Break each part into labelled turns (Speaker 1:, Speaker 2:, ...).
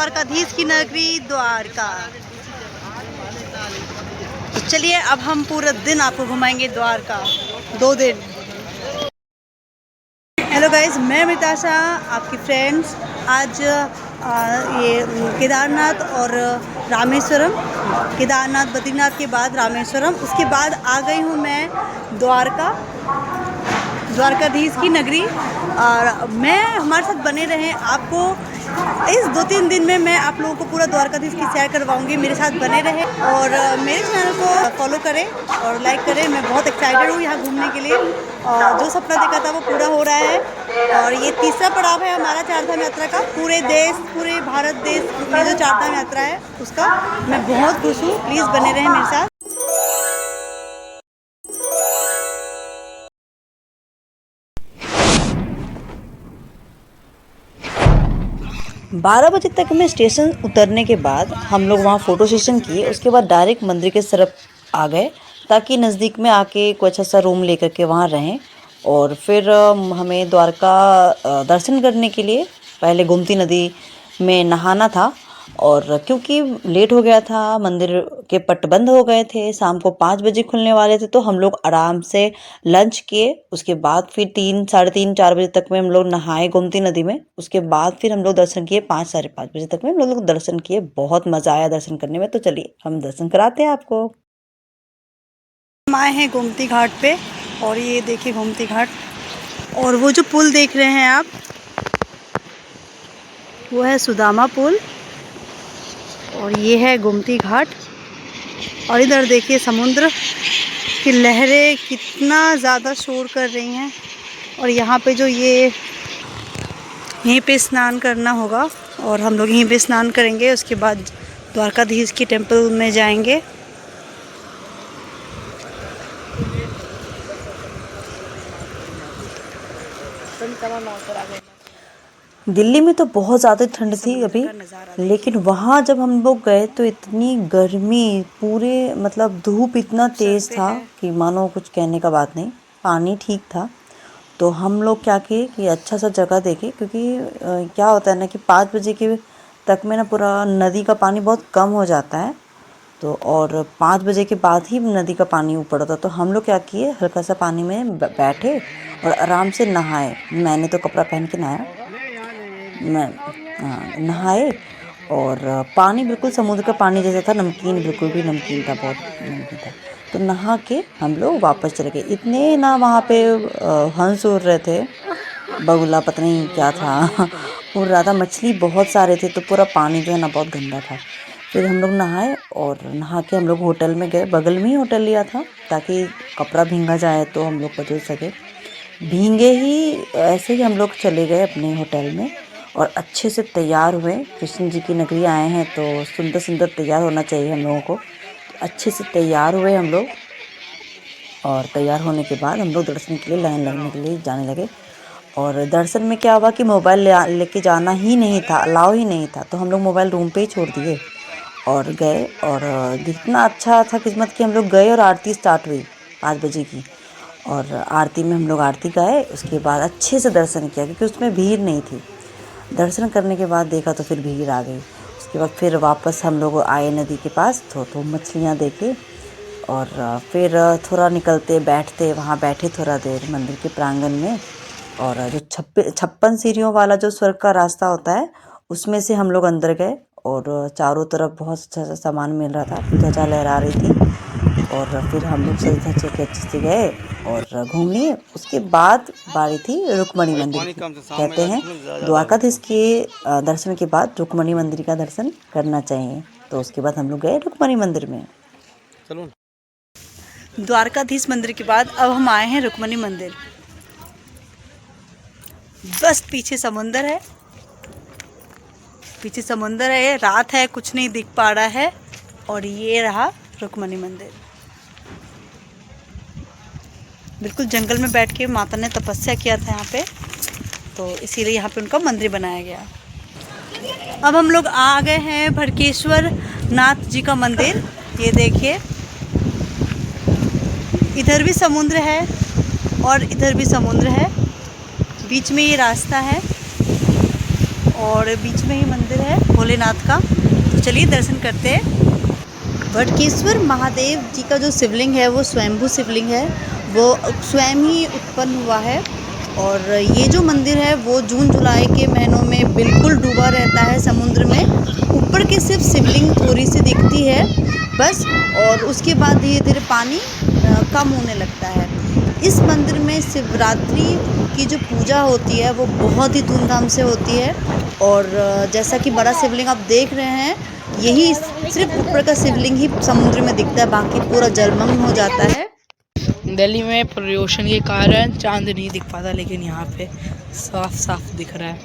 Speaker 1: द्वारकाधीश की नगरी द्वारका। तो चलिए अब हम पूरा दिन आपको घुमाएंगे द्वारका, 2 दिन। हेलो गाइस, मैं मिताशा आपकी फ्रेंड्स। आज ये केदारनाथ और रामेश्वरम, केदारनाथ बद्रीनाथ के बाद रामेश्वरम, उसके बाद आ गई हूँ मैं द्वारका, द्वारकाधीश की नगरी। और मैं हमारे साथ बने रहें, आपको इस 2-3 दिन में मैं आप लोगों को पूरा द्वारकाधीश की सैर करवाऊंगी। मेरे साथ बने रहें और मेरे चैनल को फॉलो करें और लाइक करें। मैं बहुत एक्साइटेड हूँ यहाँ घूमने के लिए और जो सपना देखा था वो पूरा हो रहा है। और ये तीसरा पड़ाव है हमारा चारधाम यात्रा का। पूरे देश, पूरे भारत देश में जो चारधाम यात्रा है उसका मैं बहुत खुश हूँ। प्लीज़ बने रहें मेरे साथ। 12 बजे तक में स्टेशन उतरने के बाद हम लोग वहाँ फ़ोटो सेशन किए। उसके बाद डायरेक्ट मंदिर के तरफ आ गए ताकि नज़दीक में आके कोई अच्छा सा रूम लेकर के वहाँ रहें। और फिर हमें द्वारका दर्शन करने के लिए पहले गोमती नदी में नहाना था। और क्योंकि लेट हो गया था, मंदिर के पट बंद हो गए थे, शाम को 5 बजे खुलने वाले थे, तो हम लोग आराम से लंच किए। उसके बाद फिर 3, साढ़े 3, 4 बजे तक में हम लोग नहाए गोमती नदी में। उसके बाद फिर हम लोग दर्शन किए 5, साढ़े 5 बजे तक में हम लोग दर्शन किए। बहुत मज़ा आया दर्शन करने में। तो चलिए हम दर्शन कराते हैं आपको। हम आए हैं गोमती घाट पे और ये देखिए गोमती घाट। और वो जो पुल देख रहे हैं आप, वो है सुदामा पुल और ये है गोमती घाट। और इधर देखिए समुद्र की लहरें कितना ज़्यादा शोर कर रही हैं। और यहाँ पे जो यहीं पे स्नान करना होगा और हम लोग यहीं पे स्नान करेंगे। उसके बाद द्वारकाधीश की टेंपल में जाएंगे। दिल्ली में तो बहुत ज़्यादा ठंड थी अभी, लेकिन वहाँ जब हम लोग गए तो इतनी गर्मी, पूरे मतलब धूप इतना तेज़ था कि मानो कुछ कहने का बात नहीं। पानी ठीक था। तो हम लोग क्या किए कि अच्छा सा जगह देखे, क्योंकि क्या होता है ना कि 5 बजे के तक में ना पूरा नदी का पानी बहुत कम हो जाता है। तो और 5 बजे के बाद ही नदी का पानी ऊपर होता। तो हम लोग क्या किए, हल्का सा पानी में बैठे और आराम से नहाए। मैंने तो कपड़ा पहन के नहाया, नहाए। और पानी बिल्कुल समुद्र का पानी जैसा था, नमकीन, बिल्कुल भी नमकीन था, बहुत नमकीन था। तो नहा के हम लोग वापस चले गए। इतने ना वहाँ पे हंस उड़ रहे थे, बगुला पता नहीं क्या था उड़ रहा था, मछली बहुत सारे थे। तो पूरा पानी जो है ना बहुत गंदा था। फिर हम लोग नहाए और नहा के हम लोग होटल में गए। बगल में ही होटल लिया था ताकि कपड़ा भींगा जाए तो हम लोग बदल सके। भींगे ही ऐसे ही हम लोग चले गए अपने होटल में और अच्छे से तैयार हुए। कृष्ण जी की नगरी आए हैं तो सुंदर सुंदर तैयार होना चाहिए हम लोगों को। तो अच्छे से तैयार हुए हम लोग और तैयार होने के बाद हम लोग दर्शन के लिए लाइन लगने के लिए जाने लगे। और दर्शन में क्या हुआ कि मोबाइल लेके जाना ही नहीं था, अलाउ ही नहीं था। तो हम लोग मोबाइल रूम पे ही छोड़ दिए और गए। और जितना अच्छा था किस्मत कि हम लोग गए और आरती स्टार्ट हुई 5 बजे की। और आरती में हम लोग आरती गाए। उसके बाद अच्छे से दर्शन किया क्योंकि उसमें भीड़ नहीं थी। दर्शन करने के बाद देखा तो फिर भीड़ आ गई। उसके बाद फिर वापस हम लोग आए नदी के पास, तो मछलियाँ देखे। और फिर थोड़ा निकलते बैठते, वहाँ बैठे थोड़ा देर मंदिर के प्रांगण में। और जो 56 सीढ़ियों वाला जो स्वर्ग का रास्ता होता है उसमें से हम लोग अंदर गए। और चारों तरफ बहुत अच्छा सा सामान मिल रहा था, ध्वजा लहरा रही थी। और फिर हम लोग सज धज के अच्छे से गए और घूम लिए। उसके बाद बारी थी रुक्मणी मंदिर की। कहते हैं द्वारकाधीश के दर्शन के बाद रुक्मणी मंदिर का दर्शन करना चाहिए। तो उसके बाद हम लोग गए रुक्मणी मंदिर में। द्वारकाधीश मंदिर के बाद अब हम आए हैं रुक्मणी मंदिर। बस पीछे समुंदर है, पीछे समुंदर है, रात है, कुछ नहीं दिख पा रहा है। और ये रहा रुक्मणी मंदिर। बिल्कुल जंगल में बैठ के माता ने तपस्या किया था यहाँ पे, तो इसीलिए यहाँ पे उनका मंदिर बनाया गया। अब हम लोग आ गए हैं भड़केश्वर नाथ जी का मंदिर। ये देखिए, इधर भी समुद्र है और इधर भी समुद्र है, बीच में ये रास्ता है। और बीच में ही मंदिर है भोलेनाथ का। तो चलिए दर्शन करते हैं। वटकेश्वर महादेव जी का जो शिवलिंग है वो स्वयंभू शिवलिंग है, वो स्वयं ही उत्पन्न हुआ है। और ये जो मंदिर है वो जून जुलाई के महीनों में बिल्कुल डूबा रहता है समुद्र में। ऊपर की सिर्फ शिवलिंग थोड़ी सी दिखती है बस, और उसके बाद धीरे धीरे पानी कम होने लगता है। इस मंदिर में शिवरात्रि की जो पूजा होती है वो बहुत ही धूमधाम से होती है। और जैसा कि बड़ा शिवलिंग आप देख रहे हैं, यही सिर्फ ऊपर का शिवलिंग ही समुद्र में दिखता है, बाकी पूरा जलमग्न हो जाता है।
Speaker 2: दिल्ली में प्रदूषण के कारण चांद नहीं दिख पाता, लेकिन यहाँ पे साफ साफ दिख रहा है।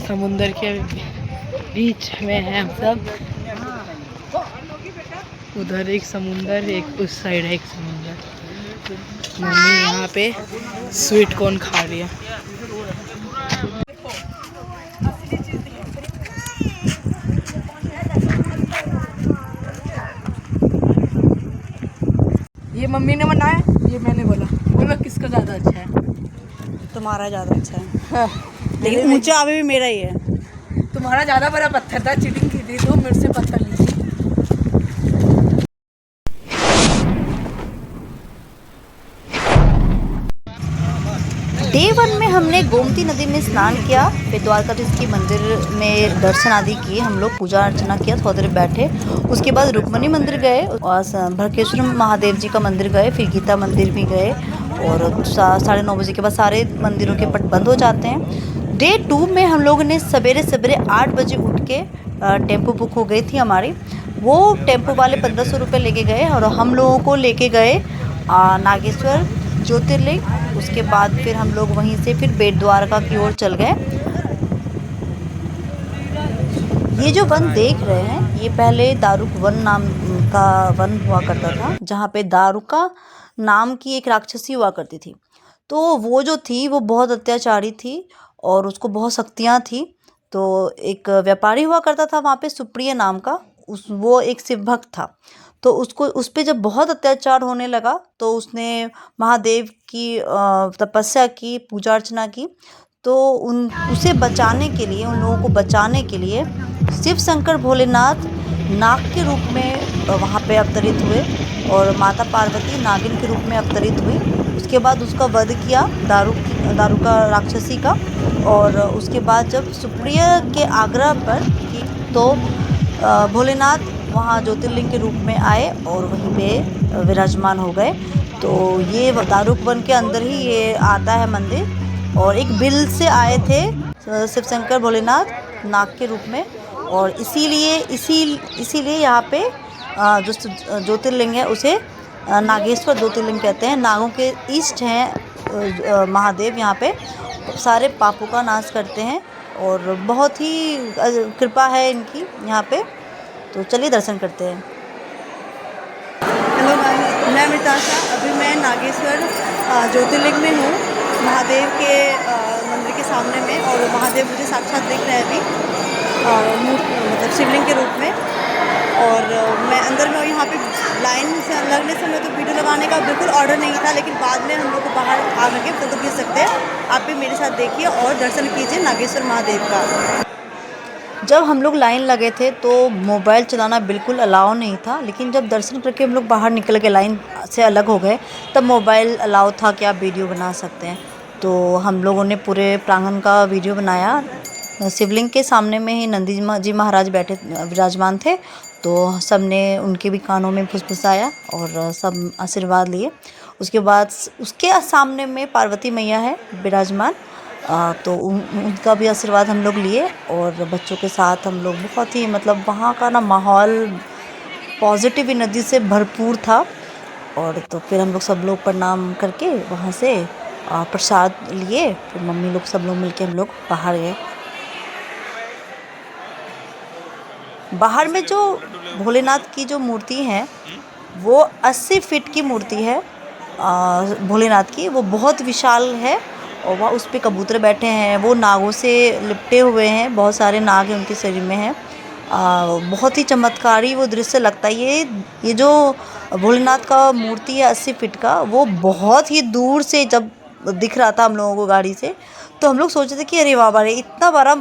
Speaker 2: समुंदर के बीच में है हम सब। उधर एक समुंदर, एक उस साइड है एक समुंदर। मम्मी यहाँ पे स्वीट कॉर्न खा रही है। ये मम्मी ने बनाया, ये मैंने बोला। बोलो किसका ज़्यादा अच्छा है?
Speaker 1: तुम्हारा ज़्यादा अच्छा है।
Speaker 2: हाँ,
Speaker 1: लेकिन ऊंचा अभी भी मेरा ही है।
Speaker 2: तुम्हारा ज़्यादा बड़ा पत्थर था, चीटिंग की थी तो मेरे से पत्थर ली थी।
Speaker 1: डे 1 में हमने गोमती नदी में स्नान किया, फिर द्वारकाधीश की मंदिर में दर्शन आदि किए, हम लोग पूजा अर्चना किया, थोड़ी देर बैठे। उसके बाद रुक्मणी मंदिर गए और भड़केश्वर महादेव जी का मंदिर गए, फिर गीता मंदिर भी गए। और 9:30 के बाद सारे मंदिरों के पट बंद हो जाते हैं। डे 2 में हम लोगों ने सवेरे सवेरे 8 बजे उठ के टेम्पो बुक हो गई थी हमारी। वो टेम्पो वाले 1500 रुपये लेके गए और हम लोगों को लेके गए नागेश्वर ज्योतिर्लिंग। उसके बाद फिर हम लोग वहीं से फिर बेट द्वारका की ओर चल गए। ये जो वन देख रहे हैं ये पहले दारुक वन नाम का वन हुआ करता था, जहाँ पे दारुका नाम की एक राक्षसी हुआ करती थी। तो वो जो थी वो बहुत अत्याचारी थी और उसको बहुत शक्तियाँ थी। तो एक व्यापारी हुआ करता था वहाँ पे, सुप्रिय नाम का, वो एक शिव भक्त था। तो उसको उस पे जब बहुत अत्याचार होने लगा तो उसने महादेव की तपस्या की, पूजा अर्चना की। तो उसे बचाने के लिए, उन लोगों को बचाने के लिए शिव शंकर भोलेनाथ नाग के रूप में वहाँ पे अवतरित हुए और माता पार्वती नागिन के रूप में अवतरित हुई। उसके बाद उसका वध किया दारुका राक्षसी का। और उसके बाद जब सुप्रिय के आग्रह पर तो भोलेनाथ वहाँ ज्योतिर्लिंग के रूप में आए और वहीं पे विराजमान हो गए। तो ये दारुक वन के अंदर ही ये आता है मंदिर। और एक बिल से आए थे शिव शंकर भोलेनाथ नाग के रूप में, और इसीलिए यहाँ पे जो ज्योतिर्लिंग है उसे नागेश्वर ज्योतिर्लिंग कहते हैं। नागों के इष्ट हैं महादेव, यहाँ पे सारे पापों का नाश करते हैं और बहुत ही कृपा है इनकी यहाँ पे। तो चलिए दर्शन करते हैं। हेलो गाइस, मैं अमृताशा। अभी मैं नागेश्वर ज्योतिर्लिंग में हूँ, महादेव के मंदिर के सामने में। और महादेव मुझे साक्षात दिख रहे हैं अभी, मतलब शिवलिंग के रूप में। और मैं अंदर में यहाँ पे लाइन से लगने से मैं तो वीडियो लगाने का बिल्कुल ऑर्डर नहीं था, लेकिन बाद में हम लोग को बाहर आ करके फोटो खींच सकते हैं। आप भी मेरे साथ देखिए और दर्शन कीजिए नागेश्वर महादेव का। जब हम लोग लाइन लगे थे तो मोबाइल चलाना बिल्कुल अलाउ नहीं था, लेकिन जब दर्शन करके हम लोग बाहर निकल के लाइन से अलग हो गए तब मोबाइल अलाउ था कि आप वीडियो बना सकते हैं। तो हम लोगों ने पूरे प्रांगण का वीडियो बनाया। शिवलिंग के सामने में ही नंदी जी महाराज बैठे विराजमान थे, तो सब ने उनके भी कानों में फुसफुसाया और सब आशीर्वाद लिए। उसके बाद उसके सामने में पार्वती मैया है विराजमान, तो उनका भी आशीर्वाद हम लोग लिए। और बच्चों के साथ हम लोग बहुत ही, मतलब वहाँ का ना माहौल पॉजिटिव एनर्जी से भरपूर था। और तो फिर हम लोग सब लोग प्रणाम करके वहाँ से प्रसाद लिए, फिर मम्मी लोग सब लोग मिलके हम लोग बाहर गए। बाहर में जो भोलेनाथ की जो मूर्ति है वो 80 फीट की मूर्ति है भोलेनाथ की। वो बहुत विशाल है और वह उस पे कबूतर बैठे हैं, वो नागों से लिपटे हुए हैं, बहुत सारे नाग हैं उनके शरीर में हैं। बहुत ही चमत्कारी वो दृश्य लगता है। ये जो भोलेनाथ का मूर्ति है 80 फीट का, वो बहुत ही दूर से जब दिख रहा था हम लोगों को गाड़ी से, तो हम लोग सोचे थे कि अरे बाबा रे, इतना बड़ा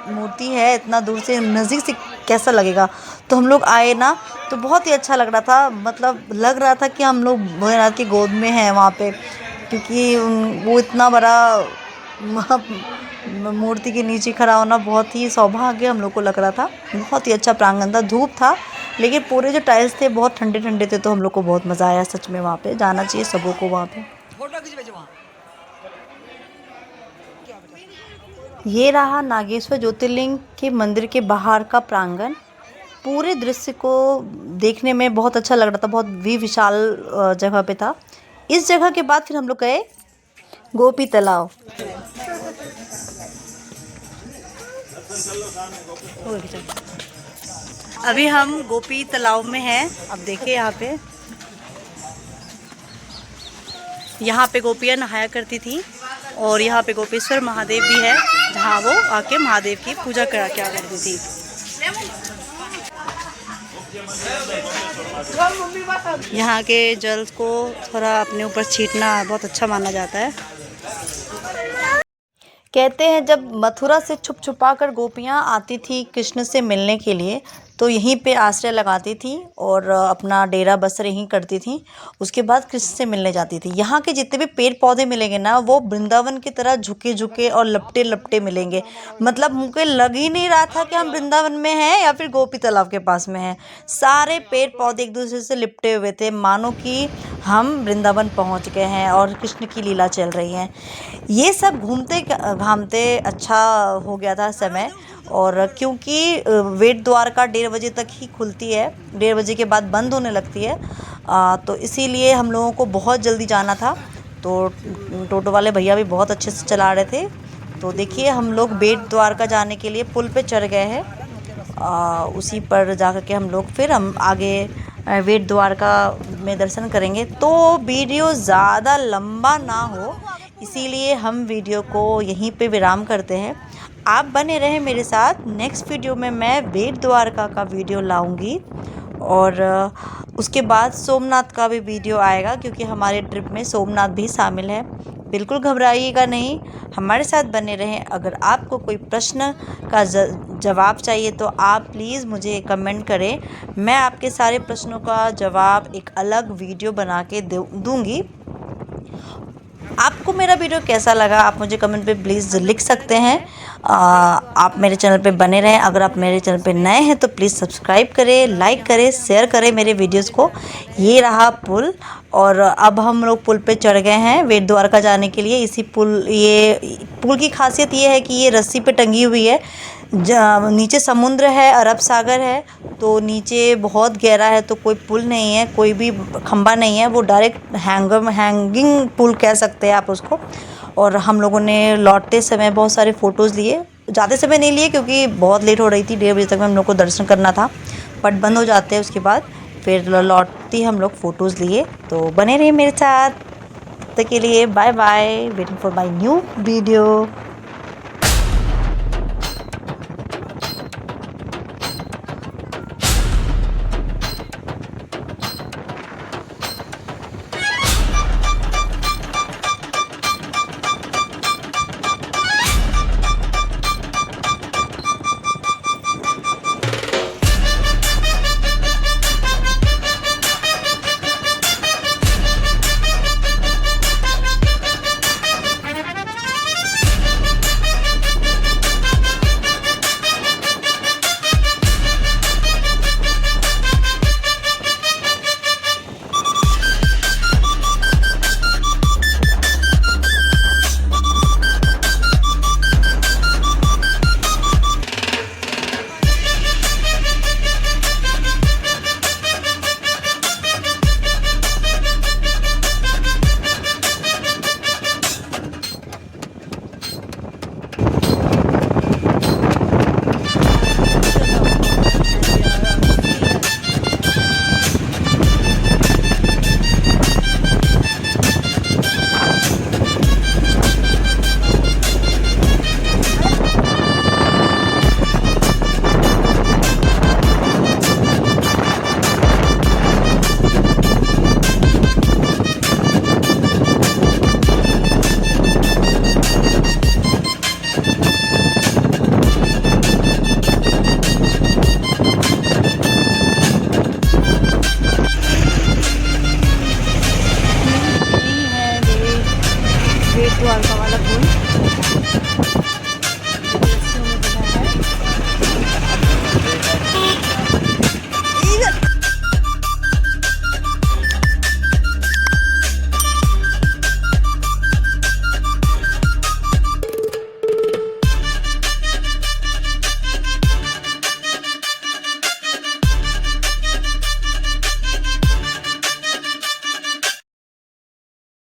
Speaker 1: मूर्ति है, इतना दूर से नज़दीक से कैसा लगेगा। तो हम लोग आए ना, तो बहुत ही अच्छा लग रहा था, मतलब लग रहा था कि हम लोग भोलेनाथ की गोद में हैं वहाँ पे, क्योंकि वो इतना बड़ा मूर्ति के नीचे खड़ा होना बहुत ही सौभाग्य हम लोग को लग रहा था। बहुत ही अच्छा प्रांगण था, धूप था, लेकिन पूरे जो टाइल्स थे बहुत ठंडे ठंडे थे, तो हम लोग को बहुत मज़ा आया। सच में वहाँ पे जाना चाहिए सबों को वहाँ पे। ये रहा नागेश्वर ज्योतिर्लिंग के मंदिर के बाहर का प्रांगण। पूरे दृश्य को देखने में बहुत अच्छा लग रहा था, बहुत भी विशाल जगह पे था। इस जगह के बाद फिर हम लोग गए गोपी तालाब। अभी हम गोपी तालाब में हैं। अब देखिए यहाँ पे गोपियाँ नहाया करती थी, और यहाँ पे गोपेश्वर महादेव भी है, जहाँ वो आके महादेव की पूजा करा क्या करती थी। यहाँ के जल को थोड़ा अपने ऊपर छींटना बहुत अच्छा माना जाता है। कहते हैं जब मथुरा से छुप छुपा कर गोपियाँ आती थी कृष्ण से मिलने के लिए, तो यहीं पे आश्रय लगाती थी और अपना डेरा बसर यहीं करती थी। उसके बाद कृष्ण से मिलने जाती थी। यहाँ के जितने भी पेड़ पौधे मिलेंगे ना, वो वृंदावन की तरह झुके झुके और लपटे लपटे मिलेंगे। मतलब मुझे लग ही नहीं रहा था कि हम वृंदावन में हैं या फिर गोपी तालाब के पास में हैं। सारे पेड़ पौधे एक दूसरे से लिपटे हुए थे, मानो कि हम वृंदावन पहुँच गए हैं और कृष्ण की लीला चल रही है। ये सब घूमते घामते अच्छा हो गया था समय, और क्योंकि वेट द्वारका 1:30 बजे तक ही खुलती है, 1:30 बजे के बाद बंद होने लगती है, तो इसीलिए हम लोगों को बहुत जल्दी जाना था। तो टोटो वाले भैया भी बहुत अच्छे से चला रहे थे। तो देखिए हम लोग बेट द्वारका जाने के लिए पुल पे चढ़ गए हैं। उसी पर जा कर के हम लोग फिर हम आगे बेट द्वारका में दर्शन करेंगे। तो वीडियो ज़्यादा लंबा ना हो, इसीलिए हम वीडियो को यहीं पे विराम करते हैं। आप बने रहें मेरे साथ। नेक्स्ट वीडियो में मैं बेट द्वारका का वीडियो लाऊंगी, और उसके बाद सोमनाथ का भी वीडियो आएगा, क्योंकि हमारे ट्रिप में सोमनाथ भी शामिल है। बिल्कुल घबराइएगा नहीं, हमारे साथ बने रहें। अगर आपको कोई प्रश्न का जवाब चाहिए तो आप प्लीज़ मुझे कमेंट करें, मैं आपके सारे प्रश्नों का जवाब एक अलग वीडियो बना के दूँगी। आपको मेरा वीडियो कैसा लगा आप मुझे कमेंट पे प्लीज़ लिख सकते हैं। आप मेरे चैनल पे बने रहें। अगर आप मेरे चैनल पे नए हैं तो प्लीज़ सब्सक्राइब करें, लाइक करें, शेयर करें मेरे वीडियोस को। ये रहा पुल, और अब हम लोग पुल पे चढ़ गए हैं बेट द्वारका जाने के लिए। ये पुल की खासियत ये है कि ये रस्सी पे टंगी हुई है। नीचे समुद्र है, अरब सागर है, तो नीचे बहुत गहरा है, तो कोई पुल नहीं है, कोई भी खंबा नहीं है, वो डायरेक्ट हैंगिंग पुल कह सकते हैं आप उसको। और हम लोगों ने लौटते समय बहुत सारे फ़ोटोज़ लिए। ज़्यादा समय नहीं लिए क्योंकि बहुत लेट हो रही थी, 1:30 बजे तक में हम लोग को दर्शन करना था, बट बंद हो जाते हैं उसके बाद। फिर लौटती हम लोग फ़ोटोज़ लिए। तो बने रहिए मेरे साथ, तब तक के लिए bye bye, waiting for my new video.